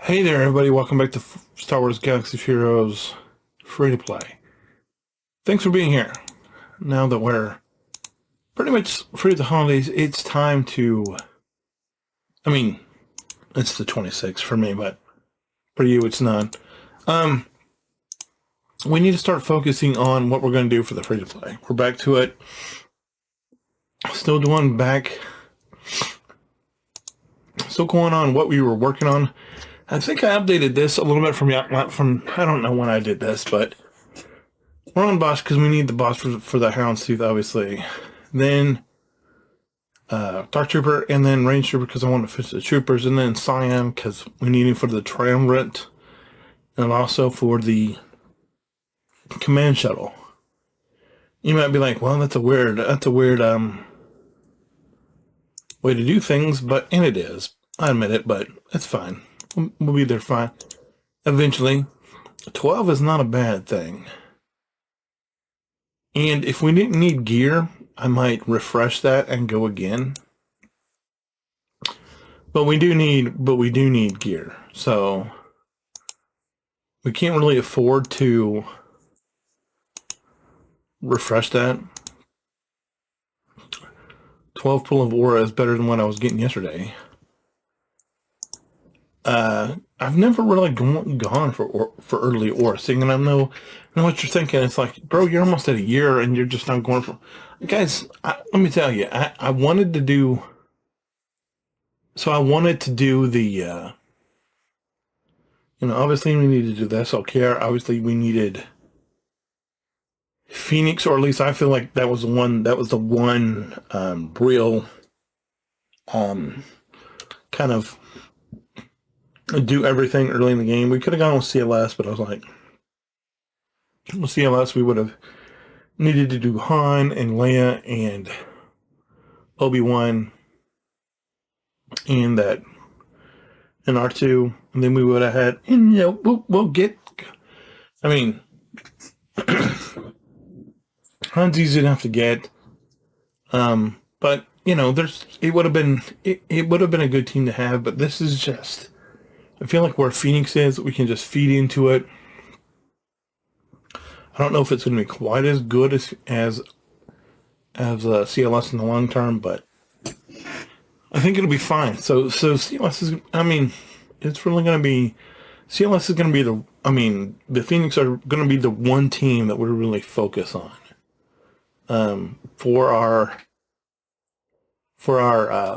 Hey there, everybody. Welcome back to Star Wars Galaxy of Heroes free to play. Thanks for being here. Now that we're pretty much free of the holidays, it's time to. I mean, it's the 26th for me, but for you, it's not. Um, we need to start focusing on what we're going to do for the free to play. We're back to it. Still doing back. Still going on what we were working on. I think I updated this a little bit from I don't know when I did this, but we're on boss because we need the boss for the Houndstooth, obviously. Then Dark Trooper, and then Range Trooper because I want to finish the Troopers, and then Cyan because we need him for the Triumvirate, and also for the Command Shuttle. You might be like, well, that's a weird way to do things, and it is. I admit it, but it's fine. We'll be there fine. Eventually, 12 is not a bad thing. And if we didn't need gear, I might refresh that and go again. But we do need gear. So we can't really afford to refresh that. 12 pull of aura is better than what I was getting yesterday. I've never really gone for early aura seeing, and I know what you're thinking. It's like, bro, you're almost at a year and you're just not going for. Guys, let me tell you, I wanted to do. So I wanted to do the. Obviously we needed to do the SLKR. Obviously we needed Phoenix, or at least I feel like that was the one. That was the one real kind of do everything early in the game. We could have gone with CLS, but I was like, with CLS we would have needed to do Han and Leia and Obi-Wan and R2, and then we would have had, and we'll get. I mean, Han's easy enough to get, but it would have been a good team to have. But this is just. I feel like where Phoenix is, we can just feed into it. I don't know if it's going to be quite as good as CLS in the long term, but I think it'll be fine. So CLS is. I mean, it's really going to be. CLS is going to be the. I mean, the Phoenix are going to be the one team that we really focus on. For our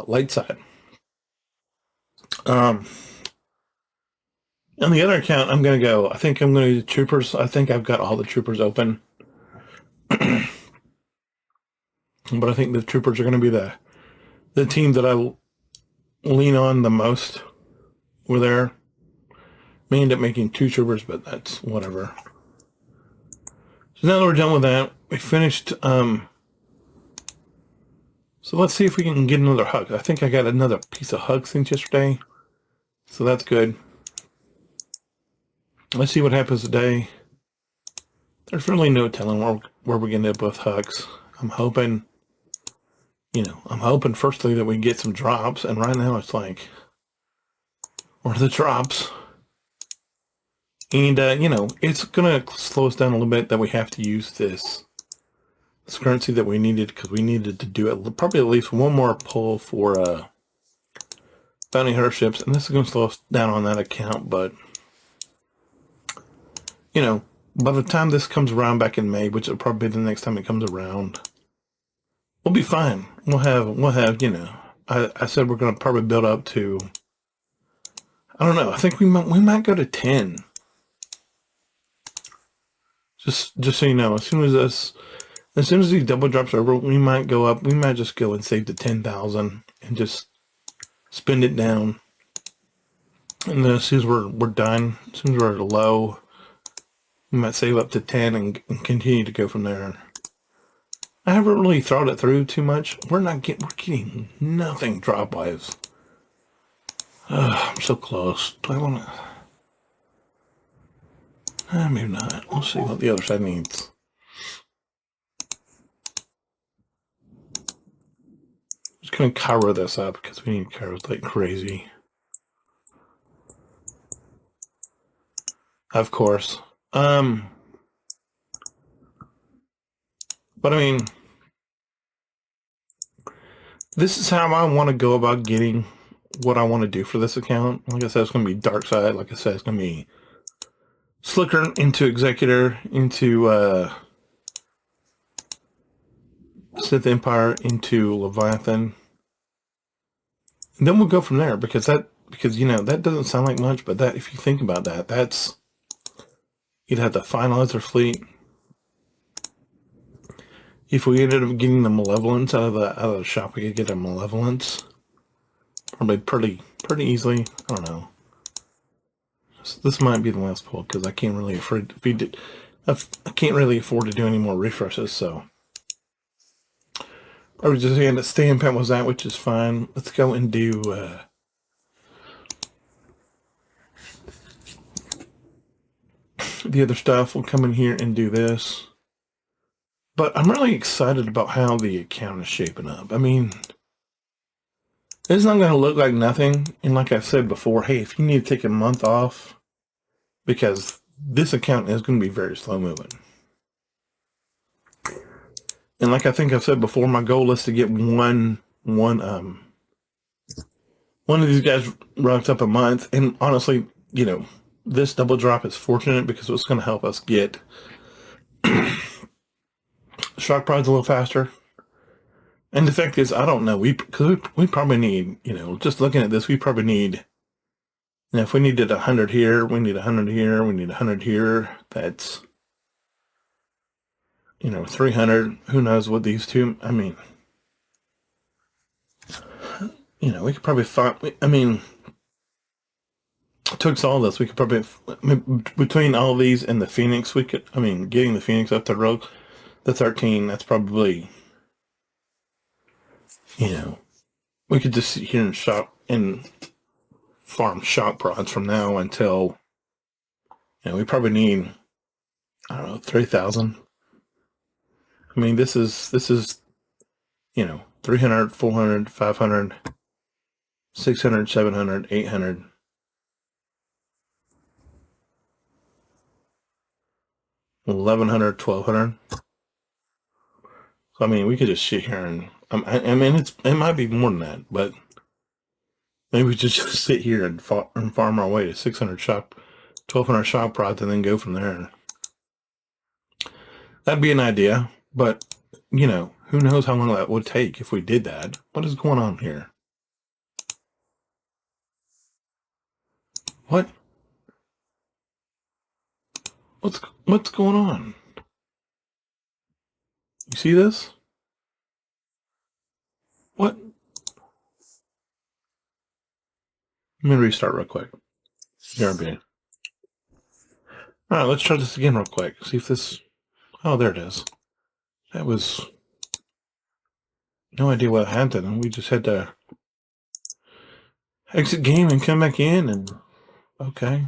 light side. On the other account, I'm going to go. I think I'm going to do Troopers. I think I've got all the Troopers open. But I think the Troopers are going to be the team that I lean on the most. We're there. May end up making 2 Troopers, but that's whatever. So now that we're done with that, we finished. So let's see if we can get another hug. I think I got another piece of hug since yesterday. So that's good. Let's see what happens today. There's really no telling where we're going to end up with hugs. I'm hoping, firstly that we can get some drops. And right now it's like, where are the drops? And, it's going to slow us down a little bit that we have to use this currency that we needed, because we needed to do it probably at least one more pull for bounty hunter ships. And this is going to slow us down on that account, but by the time this comes around back in May, which will probably be the next time it comes around, we'll be fine. We'll have, I said we're going to probably build up to, I don't know, I think we might go to 10. Just so you know, as soon as these double drops are over, we might go up, we might just go and save the 10,000 and just spend it down. And then as soon as we're done, as soon as we're low, we might save up to 10 and continue to go from there. I haven't really thought it through too much. We're getting nothing drop wise. I'm so close. Do I want to? Maybe not. We'll see what the other side needs. Just gonna cover this up because we need Kairos like crazy. of course. But I mean, this is how I want to go about getting what I want to do for this account. Like I said, it's going to be dark side. Like I said, it's going to be Slicker into Executor into Sith Empire into Leviathan. And then we'll go from there because you know, that doesn't sound like much, but that, if you think about that, that's, you'd have to finalize their fleet. If we ended up getting the Malevolence out of the shop, we could get a Malevolence probably pretty easily. I don't know. This might be the last pull because I can't really afford I can't really afford to do any more refreshes. So I was just going to stay in was that, which is fine. Let's go and do the other stuff. We'll come in here and do this. But I'm really excited about how the account is shaping up. I mean, it's not going to look like nothing. And like I said before, hey, if you need to take a month off, because this account is going to be very slow moving. And like I think I've said before, my goal is to get one of these guys ranked up a month. And honestly, you know, this double drop is fortunate because it's going to help us get shock pods a little faster. And the fact is, I don't know, we probably need, you know, just looking at this, we probably need, you know, if we needed 100 here, we need 100 here, we need 100 here. That's, you know, 300. Who knows what these two, I mean, you know, we could probably find, I mean, took all this, we could probably, between all these and the Phoenix, we could, I mean, getting the Phoenix up to rogue, the 13, that's probably, you know, we could just sit here and shop and farm shock prods from now until, you know, we probably need, I don't know, 3,000. I mean, this is, you know, 300, 400, 500, 600, 700, 800. 1,100, 1,200. So, I mean, we could just sit here and, I mean, it might be more than that, but maybe we just sit here and farm our way to 600 shop, 1,200 shop prods, and then go from there. That'd be an idea, but, you know, who knows how long that would take if we did that. What is going on here? What? What's going on? You see this? What? Let me restart real quick. BRB. Alright, let's try this again real quick. See if this... Oh, there it is. That was... No idea what happened. We just had to exit game and come back in and... Okay.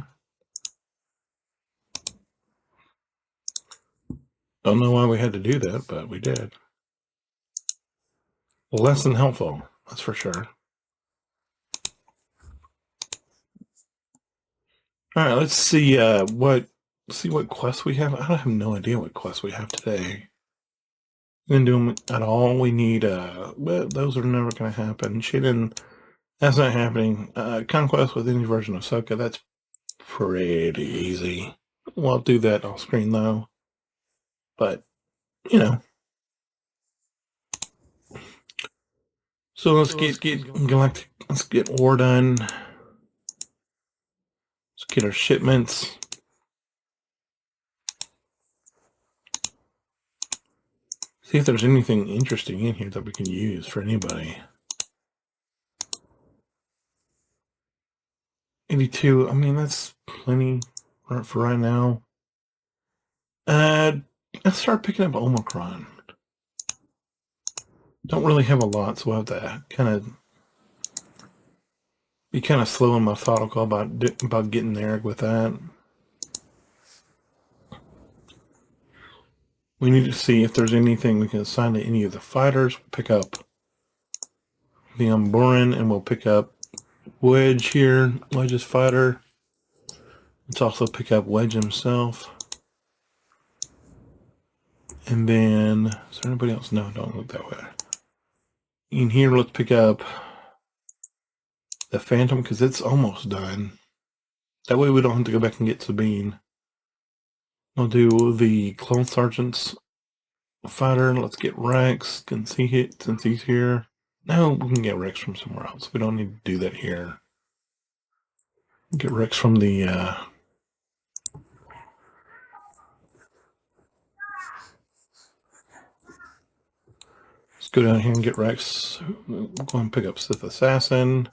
Don't know why we had to do that, but we did. Less than helpful, that's for sure. All right, let's see what quests we have. I have no idea what quests we have today. We didn't do them at all. We need well, those are never going to happen. That's not happening. Conquest with any version of Swgoh, that's pretty easy. We'll do that off screen though. But, you know. So let's get Galactic, let's get war done. Let's get our shipments. See if there's anything interesting in here that we can use for anybody. 82, I mean, that's plenty for right now. Let's start picking up Omicron. Don't really have a lot, so we'll have to be kind of slow and methodical about getting there with that. We need to see if there's anything we can assign to any of the fighters. We'll pick up the Umburan, and we'll pick up Wedge here, Wedge's fighter. Let's also pick up Wedge himself. And then, is there anybody else? No, don't look that way. In here, let's pick up the Phantom, because it's almost done. That way we don't have to go back and get Sabine. We'll do the Clone Sergeant's fighter. Let's get Rex. Can see it since he's here. No, we can get Rex from somewhere else. We don't need to do that here. Get Rex from the let's go down here and get Rex. We'll go and pick up Sith Assassin.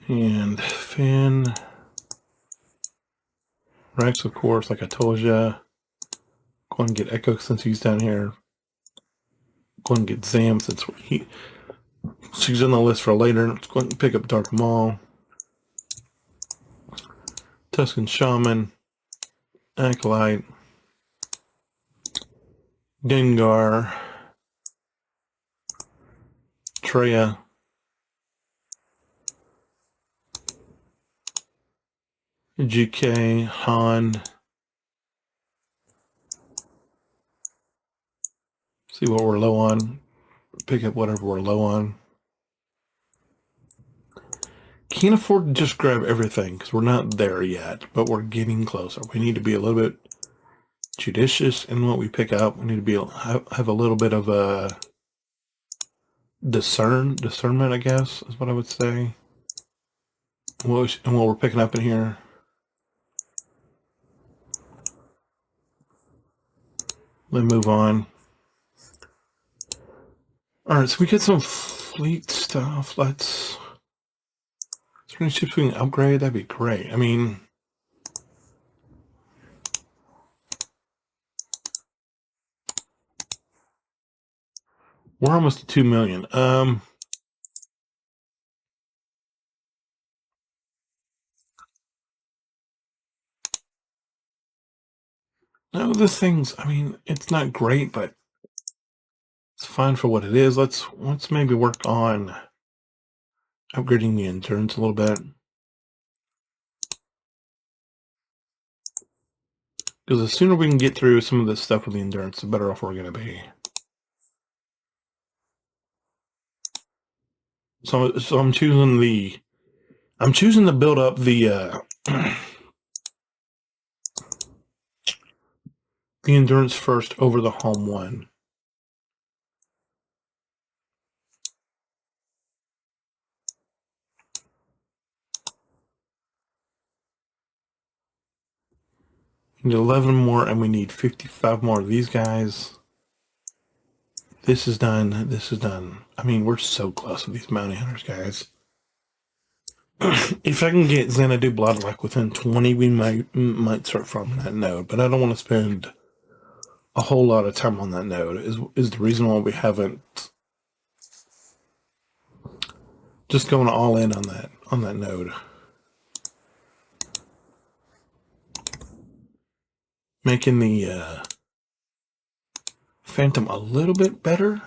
And Finn. Rex, of course, like I told you. Go and get Echo since he's down here. Go and get Zam since she's on the list for later. Let's go and pick up Darth Maul. Tusken Shaman. Acolyte. Gengar. Treya. GK. Han. See what we're low on. Pick up whatever we're low on. Can't afford to just grab everything because we're not there yet, but we're getting closer. We need to be a little bit judicious in what we pick up. We need to be have a little bit of a discernment, I guess, is what I would say. And what we're picking up in here. Let's move on. Alright, so we get some fleet stuff. Is there any ships we can upgrade? That'd be great. I mean, we're almost at 2 million. No, this thing's, I mean, it's not great, but it's fine for what it is. Let's maybe work on upgrading the endurance a little bit. Because the sooner we can get through some of this stuff with the endurance, the better off we're going to be. So I'm choosing to build up the the endurance first over the home one. We need 11 more, and we need 55 more of these guys. This is done. This is done. I mean, we're so close with these bounty hunters, guys. If I can get Xanadu Bloodlock within 20, we might start farming that node, but I don't want to spend a whole lot of time on that node. Is the reason why we haven't just going all in on that node. Making the Phantom a little bit better.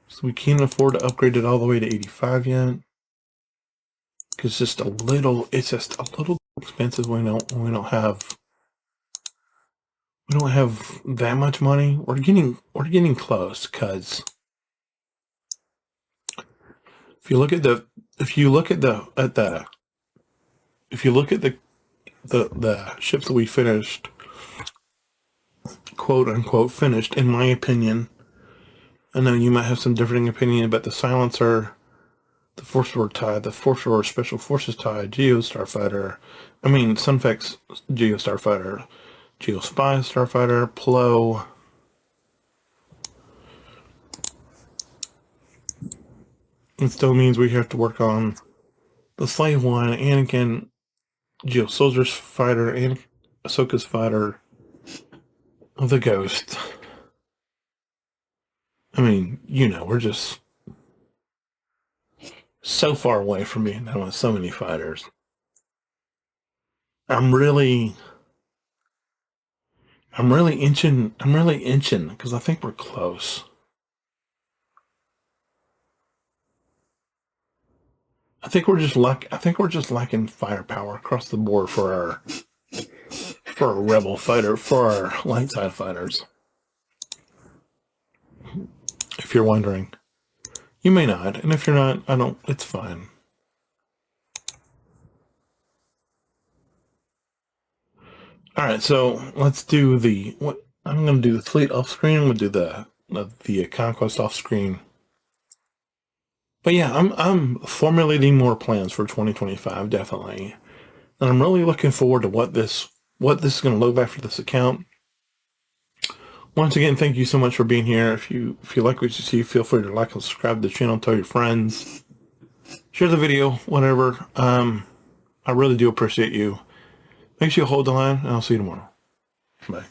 So we can't afford to upgrade it all the way to 85 yet. Because it's just a little expensive. We don't have that much money. We're getting close, because if you look at the ships that we finished, quote unquote finished, in my opinion. I know you might have some differing opinion, but the Silencer, the Force War TIE, the Force War Special Forces TIE, Geo Starfighter, Sunfex Geo Starfighter, Geo Spy Starfighter, Plo, it still means we have to work on the Slave One, Anakin, Geo Soldier's Fighter, and Ahsoka's Fighter, the Ghost. I mean, we're just so far away from being done with so many fighters. I'm really inching because I think we're close. I think we're just lacking firepower across the board for our rebel fighter, for our light side fighters. If you're wondering, you may not, and if you're not, it's fine. All right, so let's do I'm going to do the fleet off screen. We'll do the conquest off screen. But yeah, I'm formulating more plans for 2025, definitely, and I'm really looking forward to what this is going to look like for this account. Once again, thank you so much for being here. If you like what you see, feel free to like and subscribe to the channel, tell your friends, share the video, whatever. I really do appreciate you. Make sure you hold the line, and I'll see you tomorrow. Bye.